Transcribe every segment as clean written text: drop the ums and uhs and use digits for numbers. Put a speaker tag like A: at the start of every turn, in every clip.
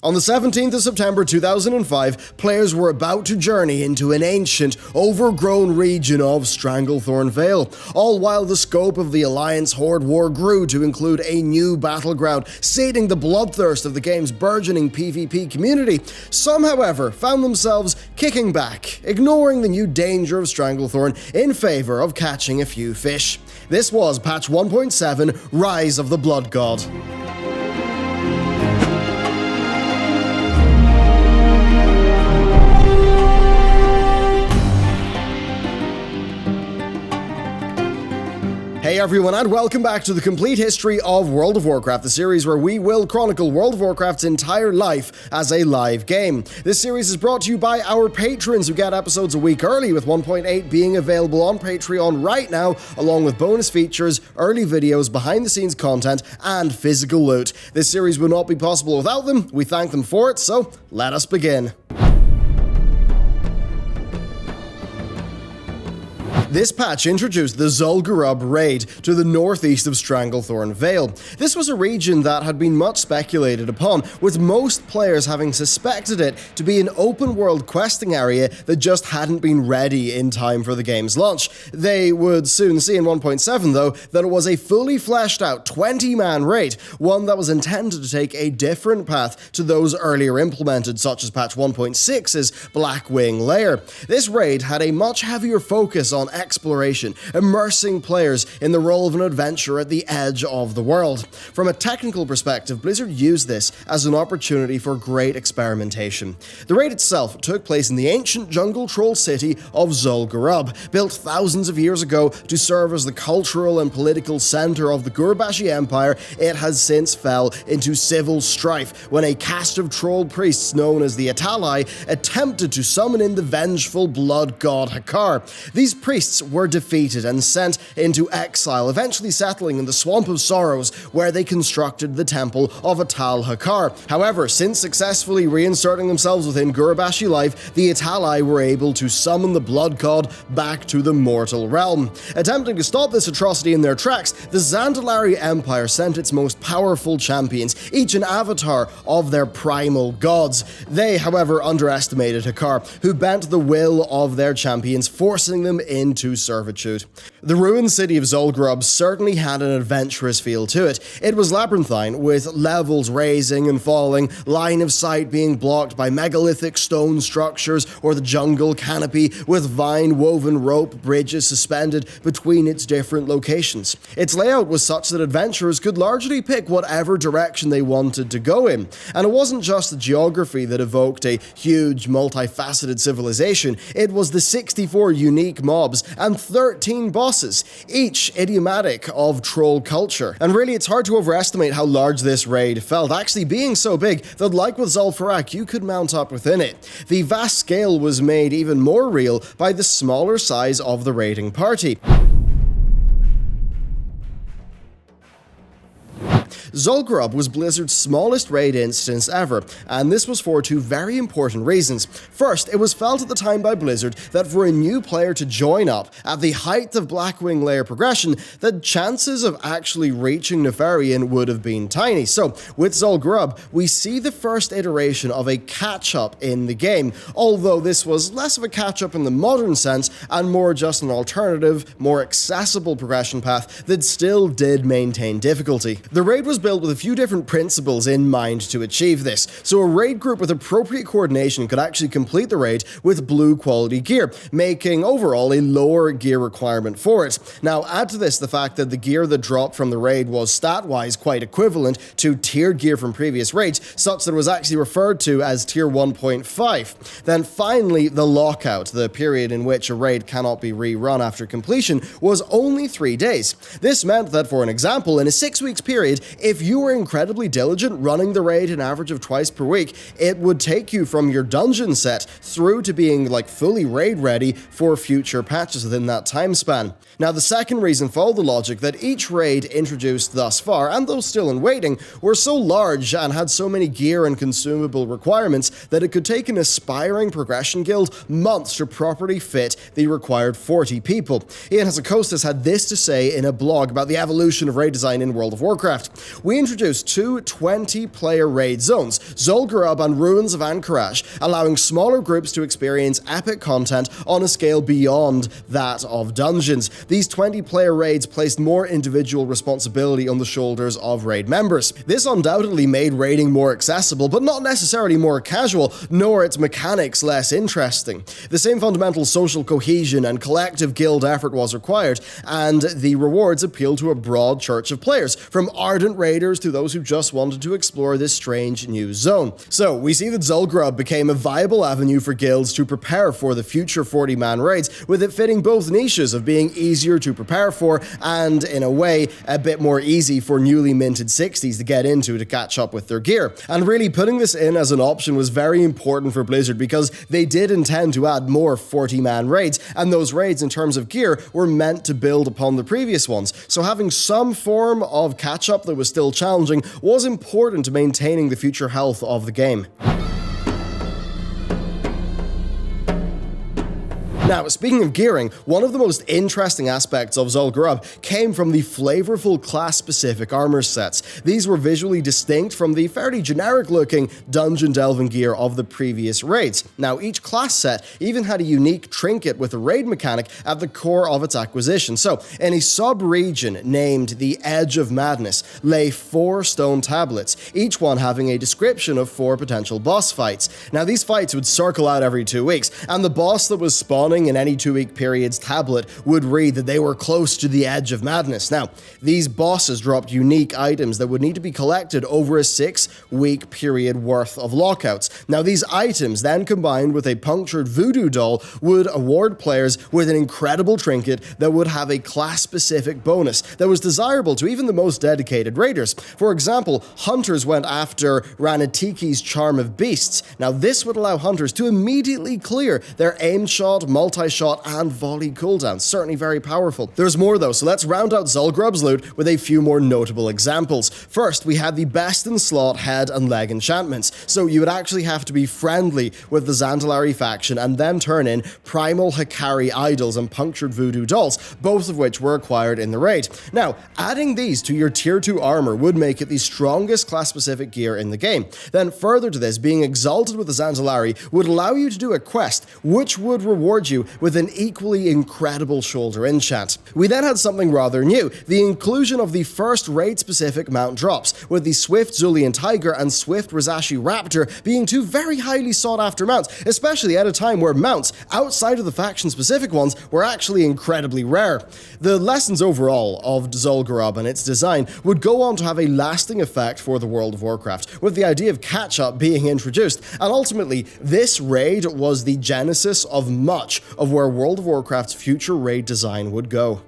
A: On the 17th of September 2005, players were about to journey into an ancient, overgrown region of Stranglethorn Vale, all while the scope of the Alliance Horde War grew to include a new battleground, sating the bloodthirst of the game's burgeoning PvP community. Some, however, found themselves kicking back, ignoring the new danger of Stranglethorn in favor of catching a few fish. This was patch 1.7, Rise of the Blood God. Hey everyone, and welcome back to the complete history of World of Warcraft, the series where we will chronicle World of Warcraft's entire life as a live game. This series is brought to you by our patrons who get episodes a week early, with 1.8 being available on Patreon right now, along with bonus features, early videos, behind-the-scenes content, and physical loot. This series would not be possible without them. We thank them for it, so let us begin. This patch introduced the Zul'Gurub Raid to the northeast of Stranglethorn Vale. This was a region that had been much speculated upon, with most players having suspected it to be an open-world questing area that just hadn't been ready in time for the game's launch. They would soon see in 1.7, though, that it was a fully fleshed-out 20-man raid, one that was intended to take a different path to those earlier implemented, such as patch 1.6's Blackwing Lair. This raid had a much heavier focus on exploration, immersing players in the role of an adventurer at the edge of the world. From a technical perspective, Blizzard used this as an opportunity for great experimentation. The raid itself took place in the ancient jungle troll city of Zul'Gurub, built thousands of years ago to serve as the cultural and political center of the Gurabashi Empire. It has since fell into civil strife when a caste of troll priests known as the Atalai attempted to summon in the vengeful blood god Hakar. These priests were defeated and sent into exile, eventually settling in the Swamp of Sorrows, where they constructed the Temple of Atal Hakar. However, since successfully reinserting themselves within Gurabashi life, the Atalai were able to summon the Blood God back to the mortal realm. Attempting to stop this atrocity in their tracks, the Zandalari Empire sent its most powerful champions, each an avatar of their primal gods. They, however, underestimated Hakar, who bent the will of their champions, forcing them into servitude. The ruined city of Zul'Gurub certainly had an adventurous feel to it. It was labyrinthine, with levels raising and falling, line of sight being blocked by megalithic stone structures or the jungle canopy, with vine-woven rope bridges suspended between its different locations. Its layout was such that adventurers could largely pick whatever direction they wanted to go in. And it wasn't just the geography that evoked a huge, multifaceted civilization, it was the 64 unique mobs and 13 bosses, each idiomatic of troll culture. And really, it's hard to overestimate how large this raid felt, actually being so big that, like with Zul'Farrak, you could mount up within it. The vast scale was made even more real by the smaller size of the raiding party. Zul'Gurub was Blizzard's smallest raid instance ever, and this was for two very important reasons. First, it was felt at the time by Blizzard that for a new player to join up at the height of Blackwing Lair progression, the chances of actually reaching Nefarian would have been tiny. So, with Zul'Gurub, we see the first iteration of a catch-up in the game, although this was less of a catch-up in the modern sense and more just an alternative, more accessible progression path that still did maintain difficulty. The raid was built with a few different principles in mind to achieve this, so a raid group with appropriate coordination could actually complete the raid with blue quality gear, making overall a lower gear requirement for it. Now add to this the fact that the gear that dropped from the raid was stat-wise quite equivalent to tier gear from previous raids, such that it was actually referred to as tier 1.5. Then finally, the lockout, the period in which a raid cannot be rerun after completion, was only 3 days. This meant that, for an example, in a 6 weeks period, if you were incredibly diligent running the raid an average of twice per week, it would take you from your dungeon set through to being fully raid ready for future patches within that time span. Now the second reason followed the logic that each raid introduced thus far, and those still in waiting, were so large and had so many gear and consumable requirements that it could take an aspiring progression guild months to properly fit the required 40 people. Ian Hazzikostas had this to say in a blog about the evolution of raid design in World of Warcraft. we introduced two 20-player raid zones, Zul'Gurub and Ruins of Ankarash, allowing smaller groups to experience epic content on a scale beyond that of dungeons. These 20-player raids placed more individual responsibility on the shoulders of raid members. This undoubtedly made raiding more accessible, but not necessarily more casual, nor its mechanics less interesting. The same fundamental social cohesion and collective guild effort was required, and the rewards appealed to a broad church of players, from ardent raiders to those who just wanted to explore this strange new zone. So, we see that Zul'Gurub became a viable avenue for guilds to prepare for the future 40-man raids, with it fitting both niches of being easier to prepare for and, in a way, a bit more easy for newly minted 60s to get into to catch up with their gear. And really, putting this in as an option was very important for Blizzard because they did intend to add more 40-man raids, and those raids in terms of gear were meant to build upon the previous ones. So having some form of catch-up that was still challenging was important to maintaining the future health of the game. Now, speaking of gearing, one of the most interesting aspects of Zul'Gurub came from the flavorful class-specific armor sets. These were visually distinct from the fairly generic-looking dungeon delving gear of the previous raids. Now, each class set even had a unique trinket with a raid mechanic at the core of its acquisition. So, in a sub-region named the Edge of Madness lay 4 stone tablets, each one having a description of 4 potential boss fights. Now, these fights would circle out every 2 weeks, and the boss that was spawning in any 2-week period's tablet would read that they were close to the Edge of Madness. Now, these bosses dropped unique items that would need to be collected over a 6-week period worth of lockouts. Now, these items, then combined with a punctured voodoo doll, would award players with an incredible trinket that would have a class-specific bonus that was desirable to even the most dedicated raiders. For example, hunters went after Ranatiki's Charm of Beasts. Now, this would allow hunters to immediately clear their aim shot, multi-shot, and volley cooldowns. Certainly very powerful. There's more though, so let's round out Zul'Gurub's loot with a few more notable examples. First, we had the best in slot head and leg enchantments, so you would actually have to be friendly with the Zandalari faction and then turn in primal Hikari idols and punctured voodoo dolls, both of which were acquired in the raid. Now, adding these to your tier 2 armor would make it the strongest class-specific gear in the game. Then further to this, being exalted with the Zandalari would allow you to do a quest, which would reward you with an equally incredible shoulder enchant. We then had something rather new, the inclusion of the first raid-specific mount drops, with the Swift Zulian Tiger and Swift Rizashi Raptor being 2 very highly sought-after mounts, especially at a time where mounts, outside of the faction-specific ones, were actually incredibly rare. The lessons overall of Zul'Gurub and its design would go on to have a lasting effect for the world of Warcraft, with the idea of catch-up being introduced, and ultimately, this raid was the genesis of much of where World of Warcraft's future raid design would go.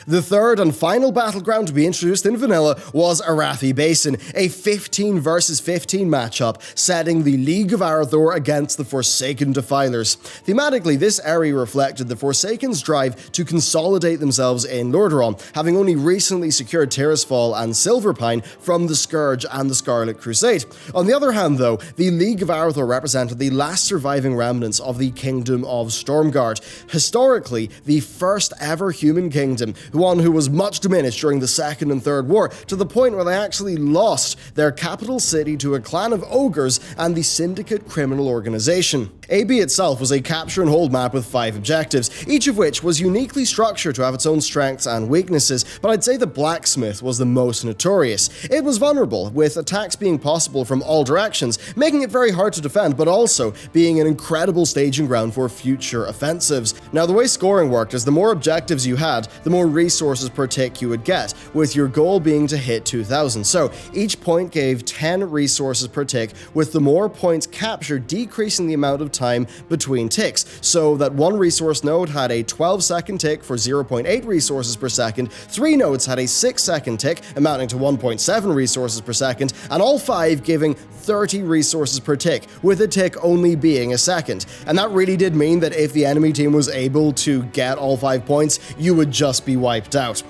A: The third and final battleground to be introduced in vanilla was Arathi Basin, a 15 versus 15 matchup setting the League of Arathor against the Forsaken Defilers. Thematically, this area reflected the Forsaken's drive to consolidate themselves in Lordaeron, having only recently secured Tirisfal and Silverpine from the Scourge and the Scarlet Crusade. On the other hand, though, the League of Arathor represented the last surviving remnants of the Kingdom of Stormguard, historically the first ever human kingdom, one who was much diminished during the Second and Third War, to the point where they actually lost their capital city to a clan of ogres and the Syndicate criminal organization. AB itself was a capture and hold map with 5 objectives, each of which was uniquely structured to have its own strengths and weaknesses, but I'd say the Blacksmith was the most notorious. It was vulnerable, with attacks being possible from all directions, making it very hard to defend, but also being an incredible staging ground for future offensives. Now, the way scoring worked is the more objectives you had, the more resources per tick you would get, with your goal being to hit 2,000. So each point gave 10 resources per tick, with the more points captured decreasing the amount of time between ticks, so that one resource node had a 12-second tick for 0.8 resources per second, 3 nodes had a 6-second tick amounting to 1.7 resources per second, and all 5 giving 30 resources per tick, with a tick only being a second. And that really did mean that if the enemy team was able to get all 5 points, you would just be wiped out.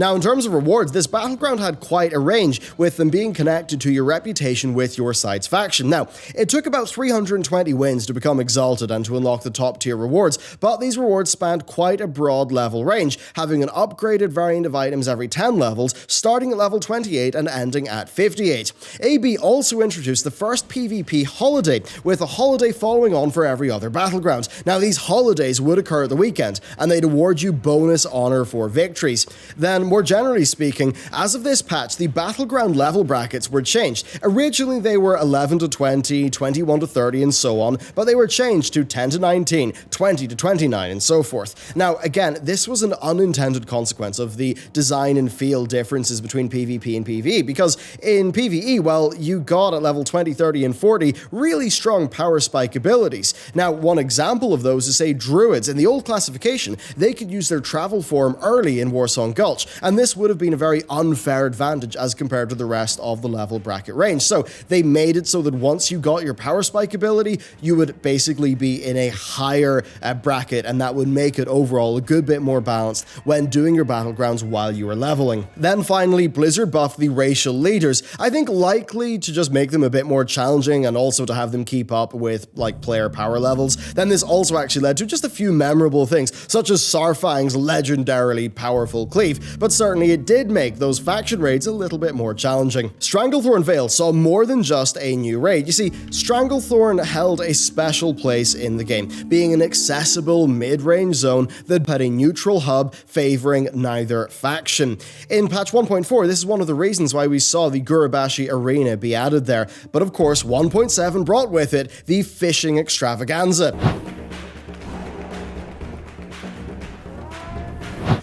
A: Now, in terms of rewards, this Battleground had quite a range, with them being connected to your reputation with your side's faction. Now, it took about 320 wins to become Exalted and to unlock the top tier rewards, but these rewards spanned quite a broad level range, having an upgraded variant of items every 10 levels, starting at level 28 and ending at 58. AB also introduced the first PvP holiday, with a holiday following on for every other Battleground. Now, these holidays would occur at the weekend, and they'd award you bonus honor for victories. Then, more generally speaking, as of this patch, the Battleground level brackets were changed. Originally, they were 11 to 20, 21 to 30, and so on, but they were changed to 10 to 19, 20 to 29, and so forth. Now, again, this was an unintended consequence of the design and feel differences between PvP and PvE, because in PvE, well, you got at level 20, 30, and 40 really strong power spike abilities. Now, one example of those is, say, Druids. In the old classification, they could use their travel form early in Warsong Gulch, and this would have been a very unfair advantage as compared to the rest of the level bracket range. So they made it so that once you got your power spike ability, you would basically be in a higher bracket, and that would make it overall a good bit more balanced when doing your Battlegrounds while you were leveling. Then finally, Blizzard buffed the racial leaders, I think likely to just make them a bit more challenging and also to have them keep up with like player power levels. Then this also actually led to just a few memorable things, such as Sarfang's legendarily powerful cleave, but certainly it did make those faction raids a little bit more challenging. Stranglethorn Vale saw more than just a new raid. You see, Stranglethorn held a special place in the game, being an accessible mid-range zone that had a neutral hub favoring neither faction. In patch 1.4, this is one of the reasons why we saw the Gurabashi Arena be added there, but of course 1.7 brought with it the fishing extravaganza.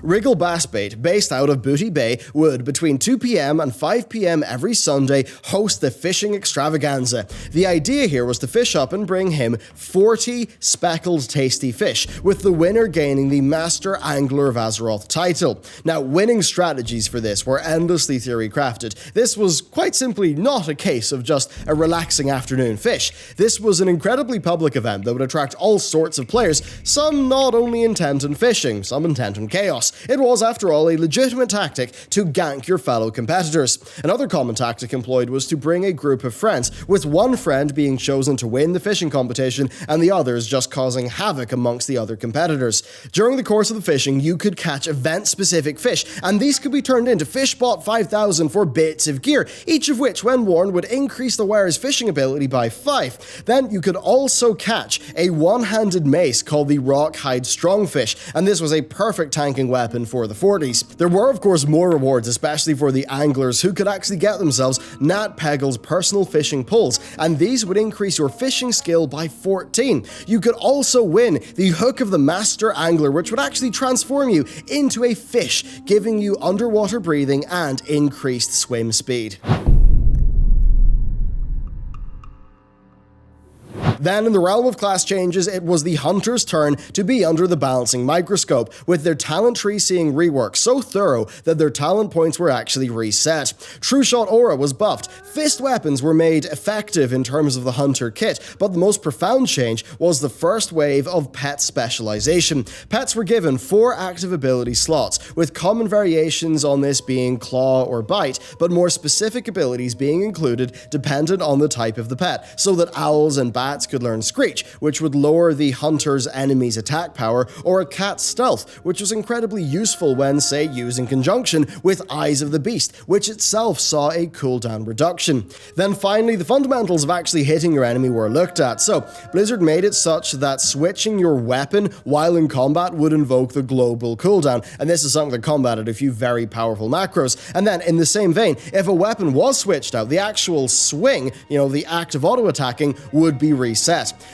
A: Wriggle Bass Bait, based out of Booty Bay, would, between 2 p.m. and 5 p.m. every Sunday, host the fishing extravaganza. The idea here was to fish up and bring him 40 speckled tasty fish, with the winner gaining the Master Angler of Azeroth title. Now, winning strategies for this were endlessly theory crafted. This was quite simply not a case of just a relaxing afternoon fish. This was an incredibly public event that would attract all sorts of players, some not only intent on fishing, some intent on chaos. It was, after all, a legitimate tactic to gank your fellow competitors. Another common tactic employed was to bring a group of friends, with one friend being chosen to win the fishing competition and the others just causing havoc amongst the other competitors. During the course of the fishing, you could catch event-specific fish, and these could be turned into Fishbot 5000 for bits of gear, each of which, when worn, would increase the wearer's fishing ability by 5. Then you could also catch a one-handed mace called the Rockhide Strongfish, and this was a perfect tanking weapon for the 40s. There were, of course, more rewards, especially for the anglers who could actually get themselves Nat Peggle's personal fishing poles, and these would increase your fishing skill by 14. You could also win the Hook of the Master Angler, which would actually transform you into a fish, giving you underwater breathing and increased swim speed. Then, in the realm of class changes, it was the Hunter's turn to be under the balancing microscope, with their talent tree seeing rework so thorough that their talent points were actually reset. True Shot Aura was buffed, fist weapons were made effective in terms of the Hunter kit, but the most profound change was the first wave of pet specialization. Pets were given 4 active ability slots, with common variations on this being Claw or Bite, but more specific abilities being included dependent on the type of the pet, so that owls and bats could learn Screech, which would lower the hunter's enemy's attack power, or a cat's stealth, which was incredibly useful when, say, used in conjunction with Eyes of the Beast, which itself saw a cooldown reduction. Then finally, the fundamentals of actually hitting your enemy were looked at. So, Blizzard made it such that switching your weapon while in combat would invoke the global cooldown, and this is something that combated a few very powerful macros. And then, in the same vein, if a weapon was switched out, the actual swing, the act of auto-attacking, would be reset.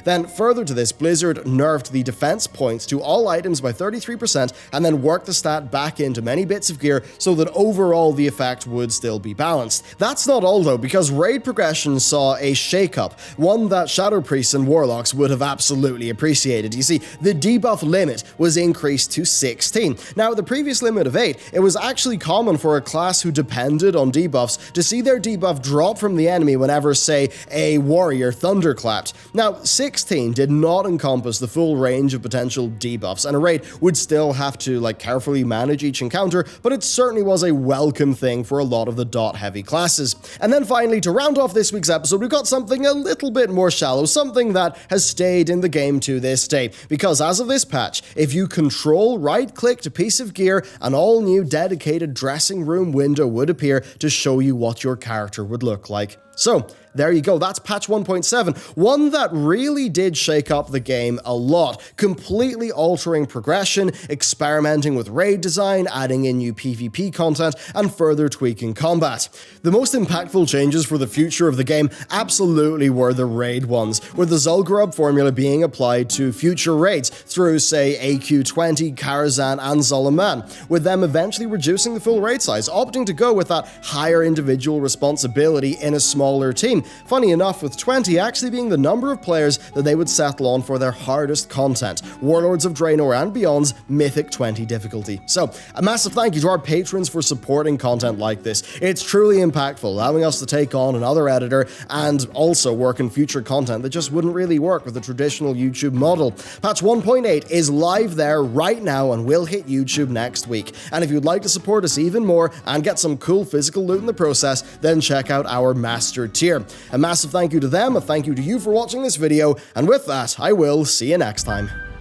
A: Then, further to this, Blizzard nerfed the defense points to all items by 33% and then worked the stat back into many bits of gear so that overall the effect would still be balanced. That's not all though, because raid progression saw a shake-up, one that Shadow Priests and Warlocks would have absolutely appreciated. You see, the debuff limit was increased to 16. Now, at the previous limit of 8, it was actually common for a class who depended on debuffs to see their debuff drop from the enemy whenever, say, a warrior thunderclapped. Now, 16 did not encompass the full range of potential debuffs, and a raid would still have to carefully manage each encounter, but it certainly was a welcome thing for a lot of the dot-heavy classes. And then finally, to round off this week's episode, we've got something a little bit more shallow, something that has stayed in the game to this day, because as of this patch, if you control right-clicked a piece of gear, an all-new dedicated dressing room window would appear to show you what your character would look like. So, there you go, that's patch 1.7, one that really did shake up the game a lot, completely altering progression, experimenting with raid design, adding in new PvP content, and further tweaking combat. The most impactful changes for the future of the game absolutely were the raid ones, with the Zul'Gurub formula being applied to future raids through, say, AQ20, Karazhan, and Zul'Gurub, with them eventually reducing the full raid size, opting to go with that higher individual responsibility in a smaller team. Funny enough, with 20 actually being the number of players that they would settle on for their hardest content, Warlords of Draenor and Beyond's Mythic 20 difficulty. So, a massive thank you to our patrons for supporting content like this. It's truly impactful, allowing us to take on another editor and also work in future content that just wouldn't really work with the traditional YouTube model. Patch 1.8 is live there right now and will hit YouTube next week. And if you'd like to support us even more and get some cool physical loot in the process, then check out our Master tier. A massive thank you to them, a thank you to you for watching this video, and with that, I will see you next time.